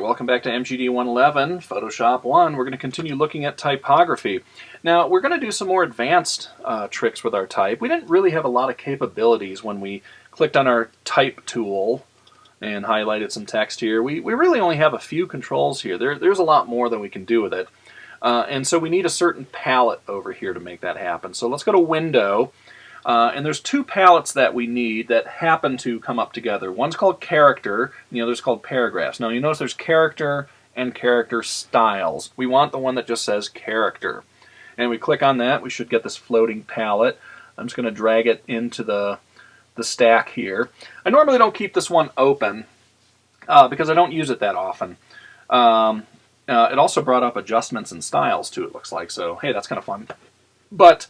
Welcome back to MGD 111, Photoshop 1. We're going to continue looking at typography. Now, we're going to do some more advanced tricks with our type. We didn't really have a lot of capabilities when we clicked on our type tool and highlighted some text here. We really only have a few controls here. There's a lot more than we can do with it. And so we need a certain palette over here to make that happen. So let's go to Window. And there's two palettes that we need that happen to come up together. One's called Character, and the other's called Paragraphs. Now you notice there's Character and Character Styles. We want the one that just says Character. And we click on that, we should get this floating palette. I'm just going to drag it into the stack here. I normally don't keep this one open because I don't use it that often. It also brought up adjustments and styles too, it looks like, so hey, that's kind of fun. But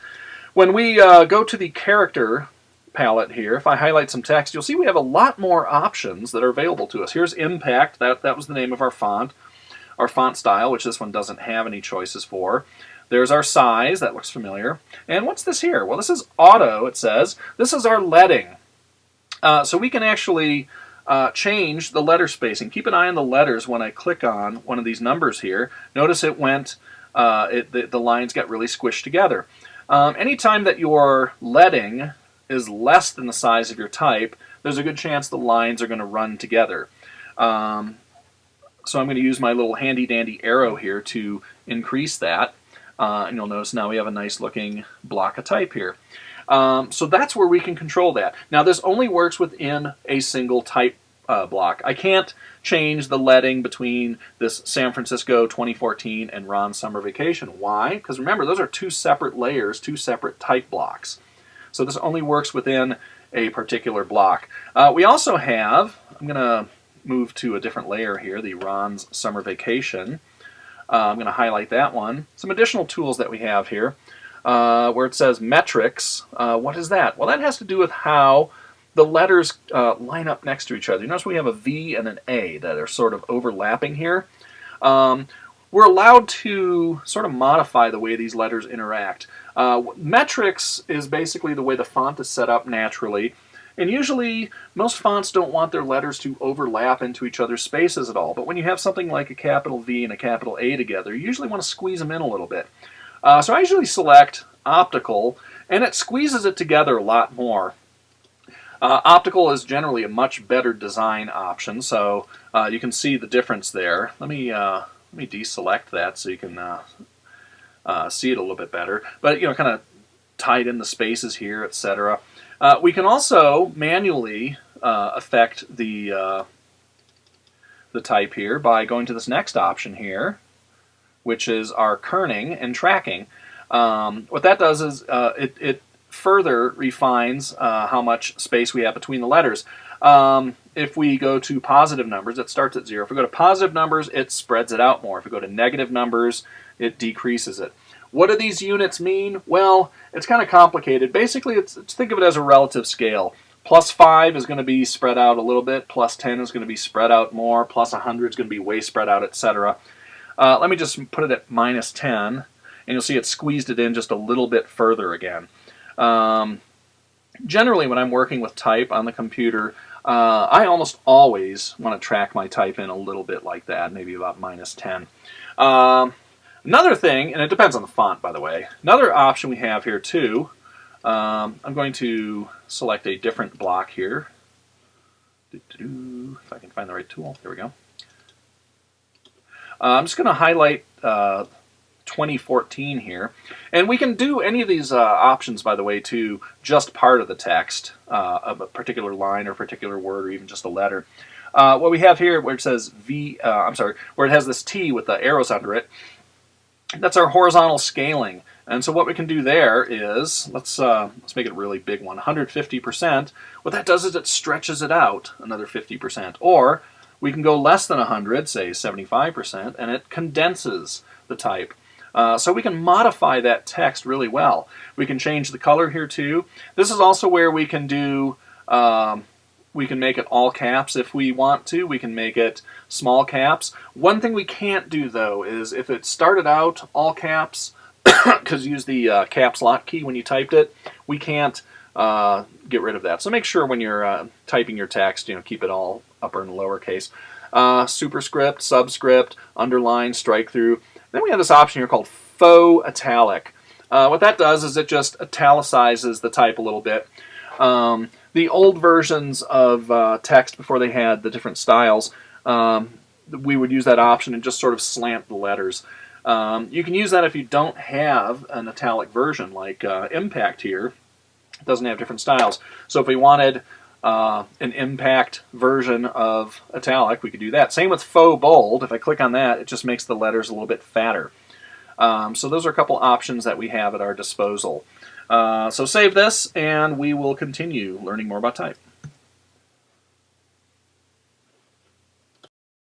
when we go to the Character palette here, if I highlight some text, you'll see we have a lot more options that are available to us. Here's Impact, that was the name of our font style, which this one doesn't have any choices for. There's our size, that looks familiar. And what's this here? Well, this is Auto, it says. This is our leading. So we can actually change the letter spacing. Keep an eye on the letters when I click on one of these numbers here. Notice it went, the lines got really squished together. Anytime that your leading is less than the size of your type, there's a good chance the lines are going to run together. So I'm going to use my little handy-dandy arrow here to increase that. And you'll notice now we have a nice looking block of type here. So that's where we can control that. Now this only works within a single type block. I can't change the leading between this San Francisco 2014 and Ron's Summer Vacation. Why? Because remember, those are two separate layers, two separate type blocks. So this only works within a particular block. We also have, I'm going to move to a different layer here, the Ron's Summer Vacation. I'm going to highlight that one. Some additional tools that we have here where it says metrics. What is that? Well, that has to do with how the letters line up next to each other. You notice we have a V and an A that are sort of overlapping here. We're allowed to sort of modify the way these letters interact. Metrics is basically the way the font is set up naturally. And usually, most fonts don't want their letters to overlap into each other's spaces at all. But when you have something like a capital V and a capital A together, you usually want to squeeze them in a little bit. So I usually select Optical, and it squeezes it together a lot more. Optical is generally a much better design option, so you can see the difference there. Let me deselect that so you can see it a little bit better. But you know, kind of tied in the spaces here, etc. We can also manually affect the type here by going to this next option here, which is our kerning and tracking. What that does is it further refines how much space we have between the letters. If we go to positive numbers, it starts at 0. If we go to positive numbers, it spreads it out more. If we go to negative numbers, it decreases it. What do these units mean? Well, it's kind of complicated. Basically, think of it as a relative scale. Plus 5 is going to be spread out a little bit. Plus 10 is going to be spread out more. Plus 100 is going to be way spread out, etc. Let me just put it at minus 10, and you'll see it squeezed it in just a little bit further again. Generally, when I'm working with type on the computer, I almost always want to track my type in a little bit like that, maybe about minus 10. Another thing, and it depends on the font, by the way, another option we have here too, I'm going to select a different block here. If I can find the right tool, there we go. I'm just going to highlight 2014 here, and we can do any of these options, by the way, to just part of the text, of a particular line or particular word or even just a letter. What we have here where it says where it has this T with the arrows under it, that's our horizontal scaling. And so what we can do there is, let's make it a really big one, 150%. What that does is it stretches it out another 50%. Or we can go less than 100, say 75%, and it condenses the type. So we can modify that text really well. We can change the color here too. This is also where we can do, we can make it all caps if we want to. We can make it small caps. One thing we can't do though is if it started out all caps, because you use the caps lock key when you typed it, we can't get rid of that. So make sure when you're typing your text, keep it all upper and lowercase. superscript, subscript, underline, strike through. Then we have this option here called faux italic. What that does is it just italicizes the type a little bit. The old versions of text, before they had the different styles, we would use that option and just sort of slant the letters. You can use that if you don't have an italic version, like Impact here. It doesn't have different styles. So if we wanted an Impact version of italic, we could do that. Same with faux bold. If I click on that, it just makes the letters a little bit fatter. So those are a couple options that we have at our disposal. So save this, and we will continue learning more about type.